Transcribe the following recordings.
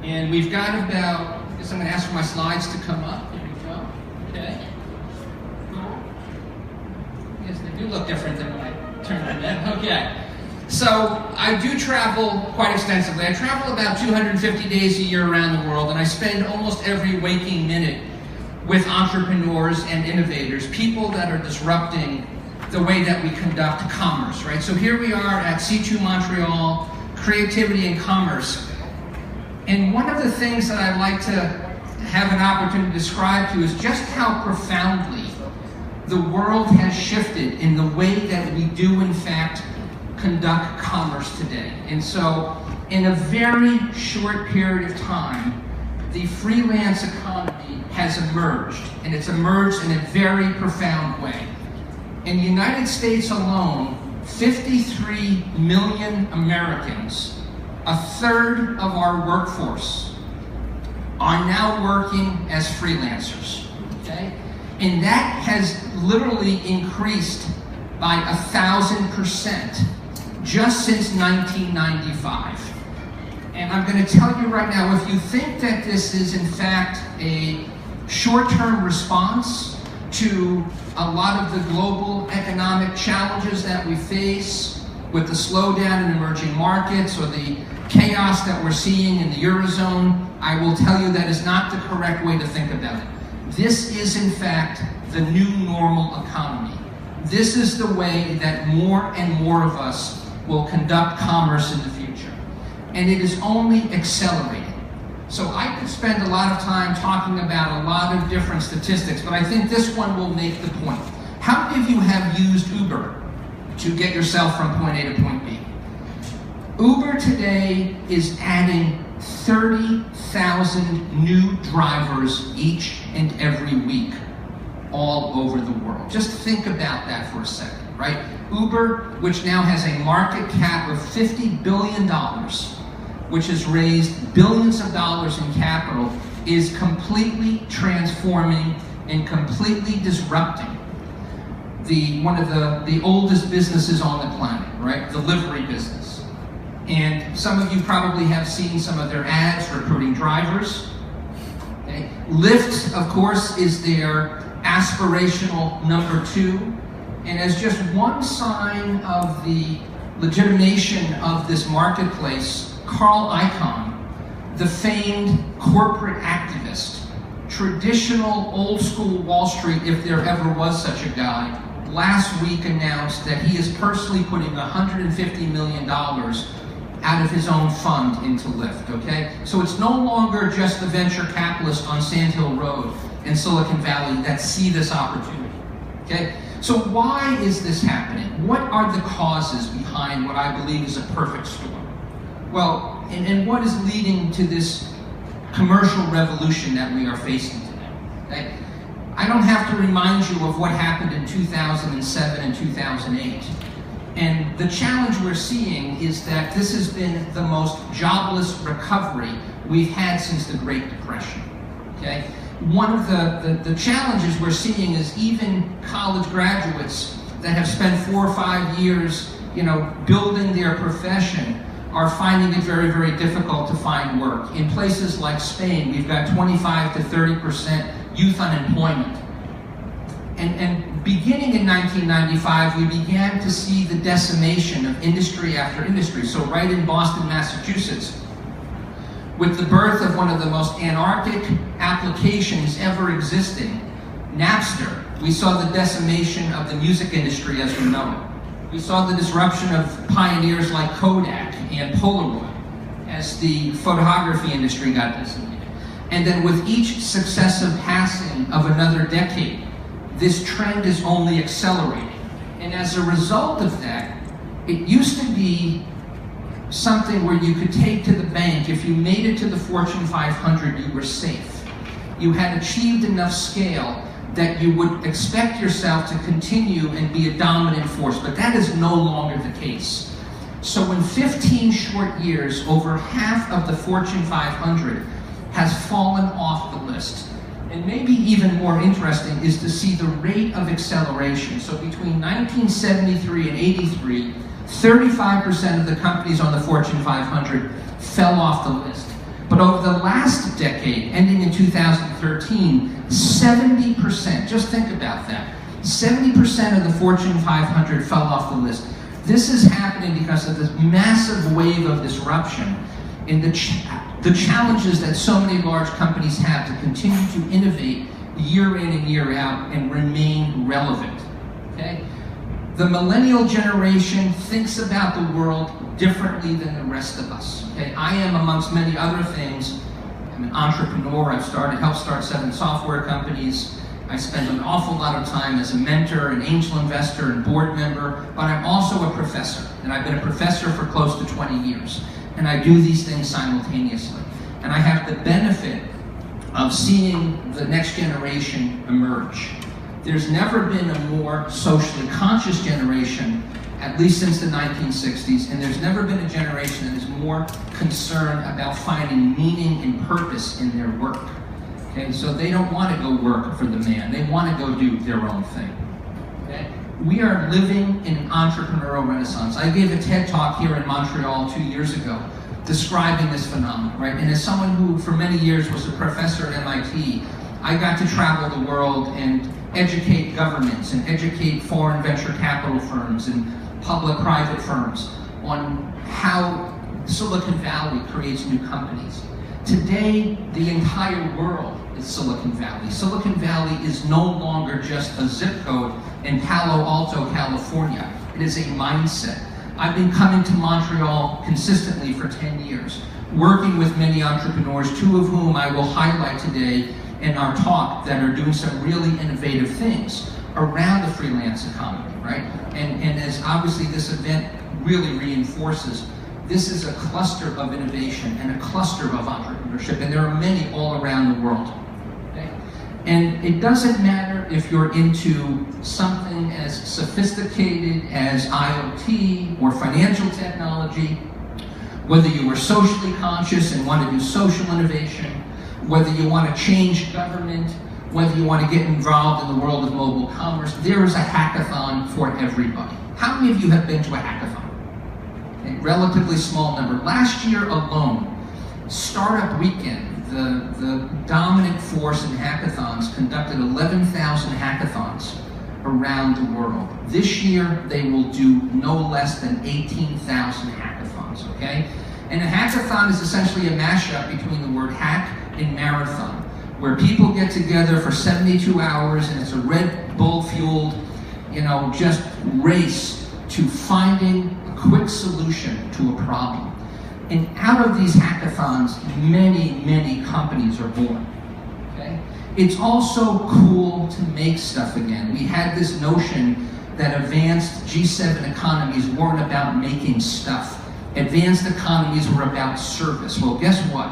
And we've got about, I guess I'm going to ask for my slides to come up. Here we go. Okay. Cool. Yes, they do look different than when I turned them in. Okay. So I do travel quite extensively. I travel about 250 days a year around the world, and I spend almost every waking minute with entrepreneurs and innovators, people that are disrupting the way that we conduct commerce, right? So here we are at C2 Montreal, Creativity and Commerce. And one of the things that I like to have an opportunity to describe to you is just how profoundly the world has shifted in the way that we do, in fact, conduct commerce today. And so, in a very short period of time, the freelance economy has emerged, and it's emerged in a very profound way. In the United States alone, 53 million Americans, a third of our workforce, are now working as freelancers, okay? And that has literally increased by 1,000% just since 1995. And I'm going to tell you right now, if you think that this is in fact a short-term response to a lot of the global economic challenges that we face with the slowdown in emerging markets or the chaos that we're seeing in the Eurozone, I will tell you that is not the correct way to think about it. This is in fact the new normal economy. This is the way that more and more of us will conduct commerce in the future. And it is only accelerating. So I could spend a lot of time talking about a lot of different statistics, but I think this one will make the point. How many of you have used Uber to get yourself from point A to point B? Uber today is adding 30,000 new drivers each and every week all over the world. Just think about that for a second, right? Uber, which now has a market cap of $50 billion, which has raised billions of dollars in capital, is completely transforming and completely disrupting one of the oldest businesses on the planet, right? The delivery business. And some of you probably have seen some of their ads recruiting drivers. Okay. Lyft, of course, is their aspirational number 2. And as just one sign of the legitimation of this marketplace, Carl Icahn, the famed corporate activist, traditional old school Wall Street, if there ever was such a guy, last week announced that he is personally putting $150 million out of his own fund into Lyft, okay? So it's no longer just the venture capitalists on Sand Hill Road in Silicon Valley that see this opportunity, okay? So why is this happening? What are the causes behind what I believe is a perfect storm? Well, and what is leading to this commercial revolution that we are facing today? Okay? I don't have to remind you of what happened in 2007 and 2008. And the challenge we're seeing is that this has been the most jobless recovery we've had since the Great Depression. Okay? One of the challenges we're seeing is even college graduates that have spent 4 or 5 years, building their profession are finding it very, very difficult to find work. In places like Spain, we've got 25 to 30% youth unemployment. And beginning in 1995, we began to see the decimation of industry after industry. So right in Boston, Massachusetts, with the birth of one of the most anarchic applications ever existing, Napster, we saw the decimation of the music industry as we know it. We saw the disruption of pioneers like Kodak and Polaroid as the photography industry got decimated. And then with each successive passing of another decade, this trend is only accelerating. And as a result of that, it used to be something where you could take to the bank. If you made it to the Fortune 500, you were safe. You had achieved enough scale that you would expect yourself to continue and be a dominant force, but that is no longer the case. So in 15 short years, over half of the Fortune 500 has fallen off the list. And maybe even more interesting is to see the rate of acceleration. So between 1973 and 83, 35% of the companies on the Fortune 500 fell off the list. But over the last decade, ending in 2013, 70%, just think about that, 70% of the Fortune 500 fell off the list. This is happening because of this massive wave of disruption in the challenges that so many large companies have to continue to innovate year in and year out and remain relevant. Okay? The millennial generation thinks about the world differently than the rest of us. Okay? I am, amongst many other things, I'm an entrepreneur. I've helped start 7 software companies. I spend an awful lot of time as a mentor, an angel investor, and board member, but I'm also a professor, and I've been a professor for close to 20 years, and I do these things simultaneously. And I have the benefit of seeing the next generation emerge. There's never been a more socially conscious generation, at least since the 1960s, and there's never been a generation that is more concerned about finding meaning and purpose in their work. Okay, so they don't want to go work for the man. They want to go do their own thing. Okay? We are living in an entrepreneurial renaissance. I gave a TED Talk here in Montreal 2 years ago describing this phenomenon, right? And as someone who for many years was a professor at MIT, I got to travel the world and educate governments and educate foreign venture capital firms and public-private firms on how Silicon Valley creates new companies. Today, the entire world is Silicon Valley. Silicon Valley is no longer just a zip code in Palo Alto, California. It is a mindset. I've been coming to Montreal consistently for 10 years, working with many entrepreneurs, 2 of whom I will highlight today in our talk that are doing some really innovative things around the freelance economy, right? And as obviously this event really reinforces, this is a cluster of innovation and a cluster of entrepreneurship, and there are many all around the world. Okay? And it doesn't matter if you're into something as sophisticated as IoT or financial technology, whether you are socially conscious and want to do social innovation, whether you want to change government, whether you want to get involved in the world of mobile commerce, there is a hackathon for everybody. How many of you have been to a hackathon? A relatively small number. Last year alone, Startup Weekend, the dominant force in hackathons, conducted 11,000 hackathons around the world. This year, they will do no less than 18,000 hackathons, okay? And a hackathon is essentially a mashup between the word hack and marathon, where people get together for 72 hours and it's a Red Bull-fueled, just race to finding a quick solution to a problem. And out of these hackathons, many, many companies are born. Okay? It's also cool to make stuff again. We had this notion that advanced G7 economies weren't about making stuff. Advanced economies were about service. Well, guess what?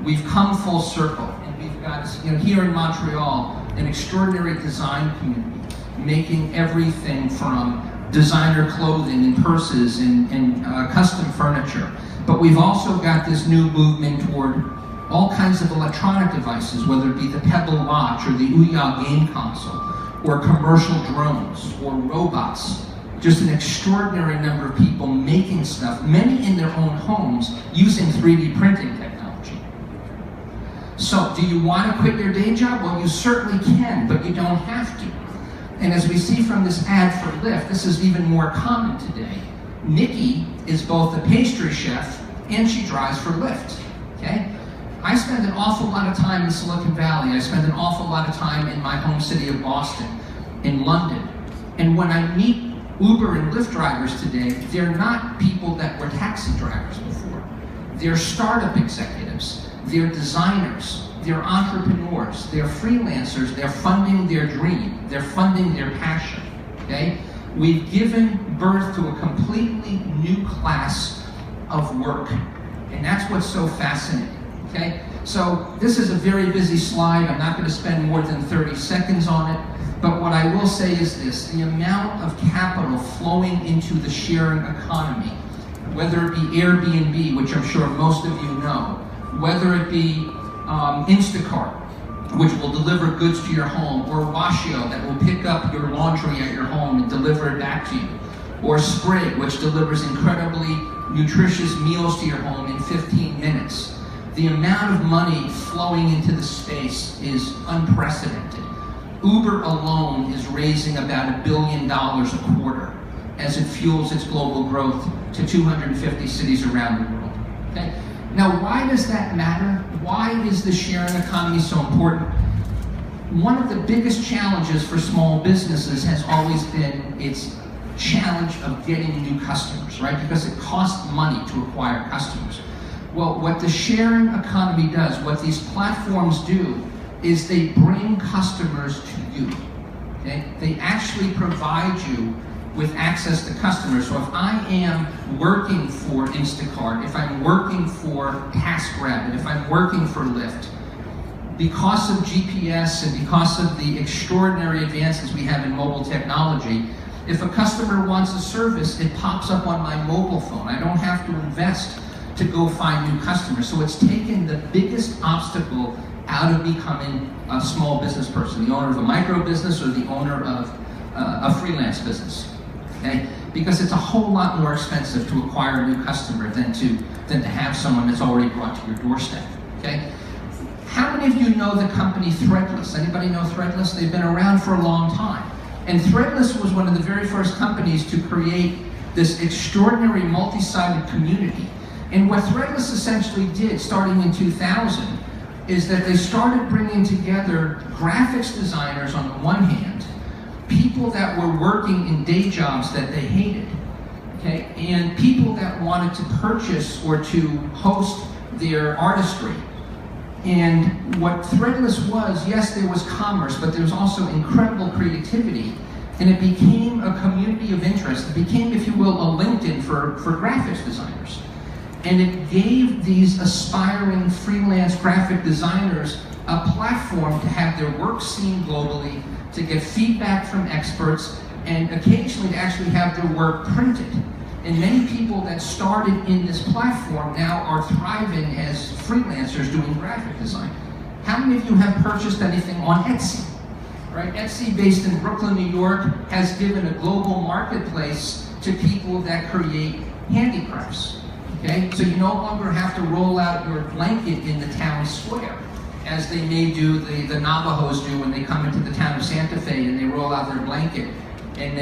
We've come full circle, and we've got, here in Montreal, an extraordinary design community, making everything from designer clothing and purses and custom furniture. But we've also got this new movement toward all kinds of electronic devices, whether it be the Pebble Watch or the Ouya game console, or commercial drones, or robots. Just an extraordinary number of people making stuff, many in their own homes, using 3D printing technology. So, do you want to quit your day job? Well, you certainly can, but you don't have to. And as we see from this ad for Lyft, this is even more common today. Nikki is both a pastry chef and she drives for Lyft, okay? I spend an awful lot of time in Silicon Valley. I spend an awful lot of time in my home city of Boston, in London. And when I meet Uber and Lyft drivers today, they're not people that were taxi drivers before. They're startup executives, they're designers, they're entrepreneurs, they're freelancers, they're funding their dream, they're funding their passion, okay? We've given birth to a completely new class of work, and that's what's so fascinating, okay? So this is a very busy slide. I'm not going to spend more than 30 seconds on it, but what I will say is this: the amount of capital flowing into the sharing economy, whether it be Airbnb, which I'm sure most of you know, whether it be Instacart, which will deliver goods to your home, or Washio, that will pick up your laundry at your home and deliver it back to you, or Sprig, which delivers incredibly nutritious meals to your home in 15 minutes. The amount of money flowing into the space is unprecedented. Uber alone is raising about $1 billion a quarter as it fuels its global growth to 250 cities around the world. Okay? Now, why does that matter? Why is the sharing economy so important? One of the biggest challenges for small businesses has always been its challenge of getting new customers, right? Because it costs money to acquire customers. Well, what the sharing economy does, what these platforms do, is they bring customers to you. Okay? They actually provide you with access to customers. So if I am working for Instacart, if I'm working for TaskRabbit, if I'm working for Lyft, because of GPS and because of the extraordinary advances we have in mobile technology, if a customer wants a service, it pops up on my mobile phone. I don't have to invest to go find new customers. So it's taken the biggest obstacle out of becoming a small business person, the owner of a micro business or the owner of a freelance business. Okay? Because it's a whole lot more expensive to acquire a new customer than to have someone that's already brought to your doorstep. Okay? How many of you know the company Threadless? Anybody know Threadless? They've been around for a long time. And Threadless was one of the very first companies to create this extraordinary multi-sided community. And what Threadless essentially did, starting in 2000, is that they started bringing together graphics designers on the one hand, people that were working in day jobs that they hated, okay, and people that wanted to purchase or to host their artistry. And what Threadless was, yes, there was commerce, but there was also incredible creativity, and it became a community of interest. It became, if you will, a LinkedIn for graphics designers. And it gave these aspiring freelance graphic designers a platform to have their work seen globally, to get feedback from experts, and occasionally to actually have their work printed. And many people that started in this platform now are thriving as freelancers doing graphic design. How many of you have purchased anything on Etsy? Right? Etsy, based in Brooklyn, New York, has given a global marketplace to people that create handicrafts. Okay? So you no longer have to roll out your blanket in the town square, as they may do, the Navajos do when they come into the town of Santa Fe and they roll out their blanket and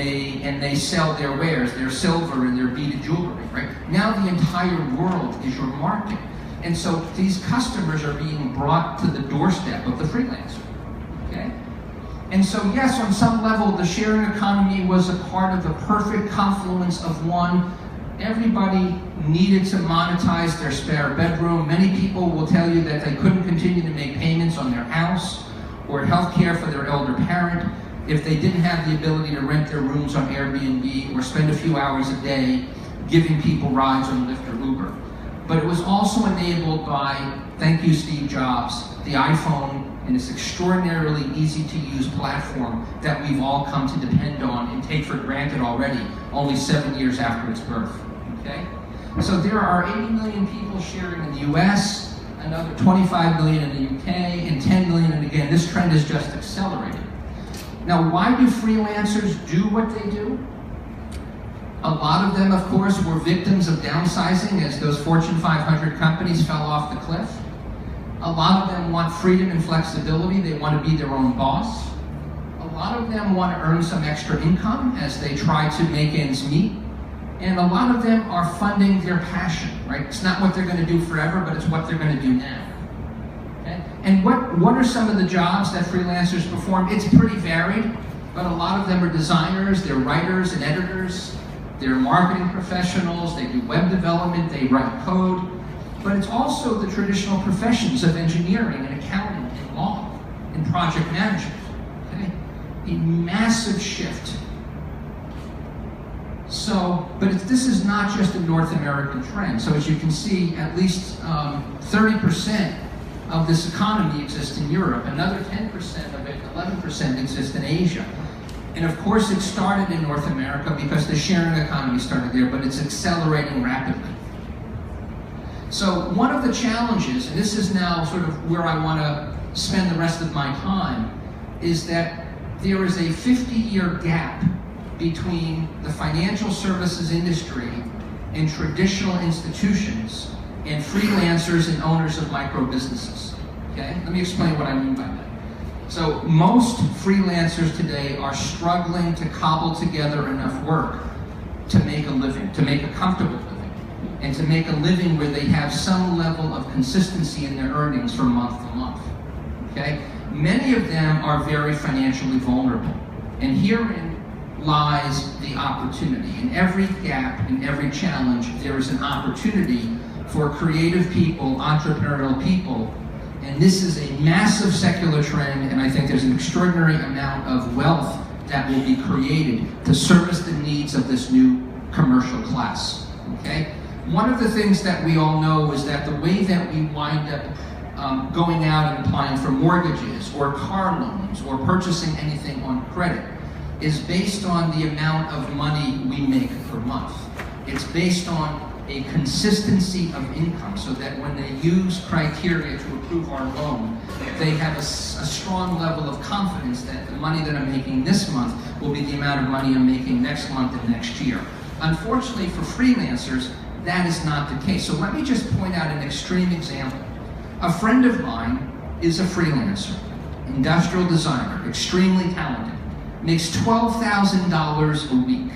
they sell their wares, their silver and their beaded jewelry, right? Now the entire world is your market. And so these customers are being brought to the doorstep of the freelancer, okay? And so yes, on some level, the sharing economy was a part of the perfect confluence of one. Everybody needed to monetize their spare bedroom. Many people will tell you that they couldn't continue to make payments on their house or health care for their elder parent if they didn't have the ability to rent their rooms on Airbnb or spend a few hours a day giving people rides on Lyft or Uber. But it was also enabled by, thank you Steve Jobs, the iPhone and this extraordinarily easy to use platform that we've all come to depend on and take for granted already, only 7 years after its birth. Okay? So there are 80 million people sharing in the US, another 25 million in the UK, and 10 million, and again, this trend is just accelerating. Now, why do freelancers do what they do? A lot of them, of course, were victims of downsizing as those Fortune 500 companies fell off the cliff. A lot of them want freedom and flexibility. They want to be their own boss. A lot of them want to earn some extra income as they try to make ends meet. And a lot of them are funding their passion, right? It's not what they're going to do forever, but it's what they're going to do now. Okay? And what are some of the jobs that freelancers perform? It's pretty varied, but a lot of them are designers, they're writers and editors, they're marketing professionals, they do web development, they write code, but it's also the traditional professions of engineering and accounting and law and project management. Okay? A massive shift. So, but this is not just a North American trend. So as you can see, at least 30% of this economy exists in Europe. Another 10% of it, 11% exists in Asia. And of course it started in North America because the sharing economy started there, but it's accelerating rapidly. So one of the challenges, and this is now sort of where I want to spend the rest of my time, is that there is a 50-year gap between the financial services industry and traditional institutions and freelancers and owners of micro businesses. Okay? Let me explain what I mean by that. So most freelancers today are struggling to cobble together enough work to make a living, to make a comfortable living, and to make a living where they have some level of consistency in their earnings from month to month. Okay? Many of them are very financially vulnerable, and herein lies the opportunity. In every gap, in every challenge, there is an opportunity for creative people, entrepreneurial people, and this is a massive secular trend, and I think there's an extraordinary amount of wealth that will be created to service the needs of this new commercial class. Okay? One of the things that we all know is that the way that we wind up going out and applying for mortgages or car loans or purchasing anything on credit is based on the amount of money we make per month. It's based on a consistency of income, so that when they use criteria to approve our loan, they have a strong level of confidence that the money that I'm making this month will be the amount of money I'm making next month and next year. Unfortunately for freelancers, that is not the case. So let me just point out an extreme example. A friend of mine is a freelancer, industrial designer, extremely talented, makes $12,000 a week.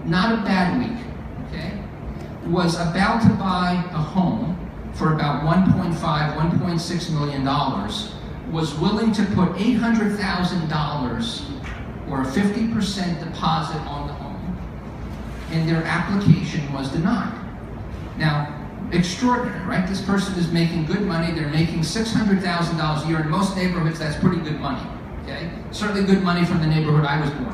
Not a bad week, okay? Was about to buy a home for about $1.5, $1.6 million, was willing to put $800,000 or a 50% deposit on the home, and their application was denied. Now, extraordinary, right? This person is making good money. They're making $600,000 a year. In most neighborhoods, that's pretty good money, okay? Certainly good money from the neighborhood I was born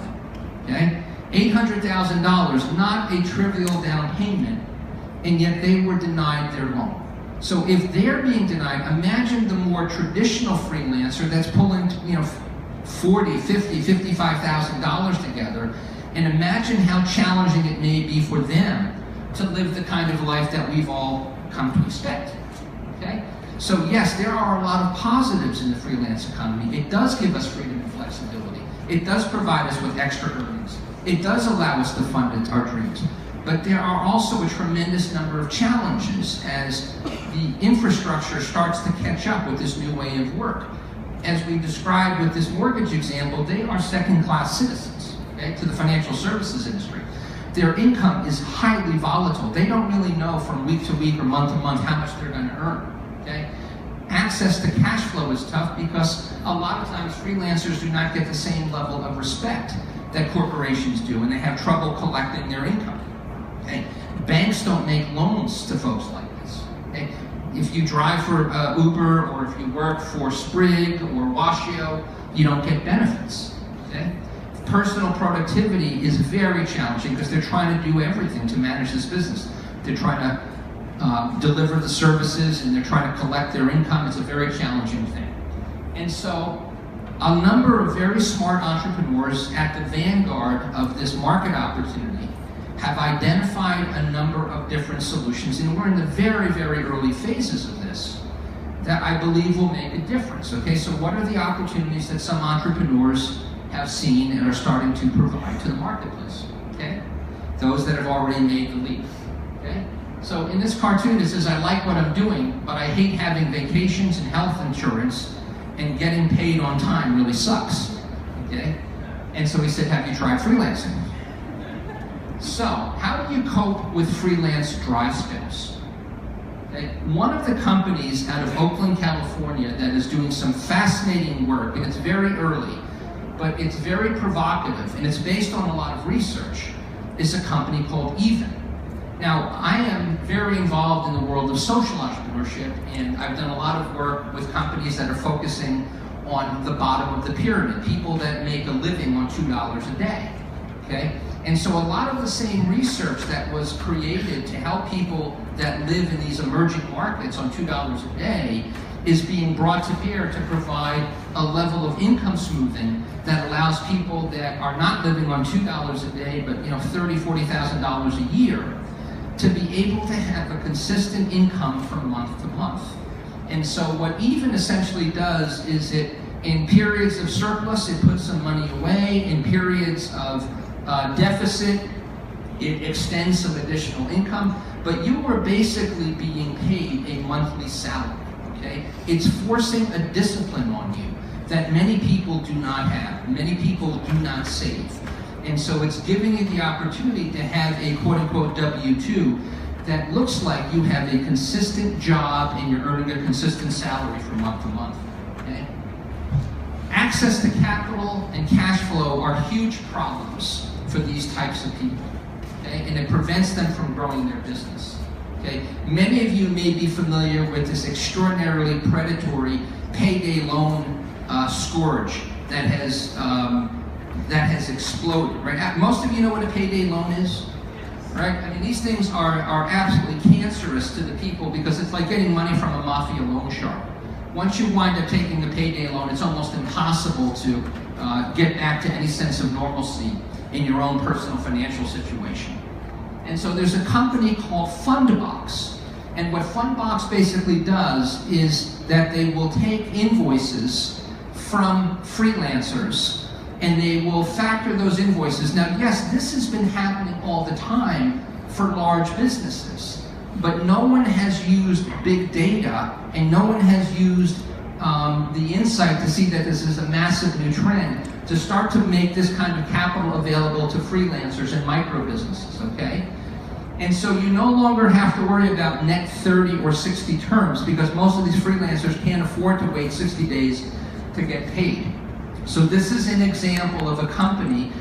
in, okay? $800,000, not a trivial down payment, and yet they were denied their loan. So if they're being denied, imagine the more traditional freelancer that's pulling, $40,000, $50,000, $55,000 together, and imagine how challenging it may be for them to live the kind of life that we've all come to expect, okay? So yes, there are a lot of positives in the freelance economy. It does give us freedom and flexibility. It does provide us with extra earnings. It does allow us to fund our dreams. But there are also a tremendous number of challenges as the infrastructure starts to catch up with this new way of work. As we described with this mortgage example, they are second-class citizens, okay, to the financial services industry. Their income is highly volatile. They don't really know from week to week or month to month how much they're going to earn, okay? Access to cash flow is tough because a lot of times freelancers do not get the same level of respect that corporations do, and they have trouble collecting their income. Okay? Banks don't make loans to folks like this. Okay? If you drive for Uber or if you work for Sprig or Washio, you don't get benefits. Okay? Personal productivity is very challenging because they're trying to do everything to manage this business. They're trying to deliver the services and they're trying to collect their income. It's a very challenging thing. And so a number of very smart entrepreneurs at the vanguard of this market opportunity have identified a number of different solutions, and we're in the very, very early phases of this that I believe will make a difference. Okay, so what are the opportunities that some entrepreneurs have seen and are starting to provide to the marketplace? Okay, those that have already made the leap. Okay, so in this cartoon it says, I like what I'm doing, but I hate having vacations and health insurance, and getting paid on time really sucks. Okay, and so he said, have you tried freelancing? So, how do you cope with freelance dry spells? Okay. One of the companies out of Oakland, California that is doing some fascinating work, and it's very early, but it's very provocative, and it's based on a lot of research, is a company called Even. Now, I am very involved in the world of social entrepreneurship, and I've done a lot of work with companies that are focusing on the bottom of the pyramid, people that make a living on $2 a day, okay? And so a lot of the same research that was created to help people that live in these emerging markets on $2 a day is being brought to bear to provide a level of income smoothing that allows people that are not living on $2 a day, but $30,000, $40,000 a year, to be able to have a consistent income from month to month. And so what Even essentially does is it, in periods of surplus, it puts some money away. In periods of deficit, it extends some additional income. but you are basically being paid a monthly salary, okay? It's forcing a discipline on you that many people do not have, many people do not save. And so it's giving you the opportunity to have a quote-unquote W-2 that looks like you have a consistent job and you're earning a consistent salary from month to month, okay? Access to capital and cash flow are huge problems for these types of people, okay? And it prevents them from growing their business, okay? Many of you may be familiar with this extraordinarily predatory payday loan scourge that has exploded, right? Most of you know what a payday loan is, right? I mean, these things are absolutely cancerous to the people because it's like getting money from a mafia loan shark. Once you wind up taking a payday loan, it's almost impossible to get back to any sense of normalcy in your own personal financial situation. And so there's a company called Fundbox. And what Fundbox basically does is that they will take invoices from freelancers and they will factor those invoices. Now, yes, this has been happening all the time for large businesses, but no one has used big data and no one has used the insight to see that this is a massive new trend to start to make this kind of capital available to freelancers and micro businesses, okay? And so you no longer have to worry about net 30 or 60 terms because most of these freelancers can't afford to wait 60 days to get paid. So this is an example of a company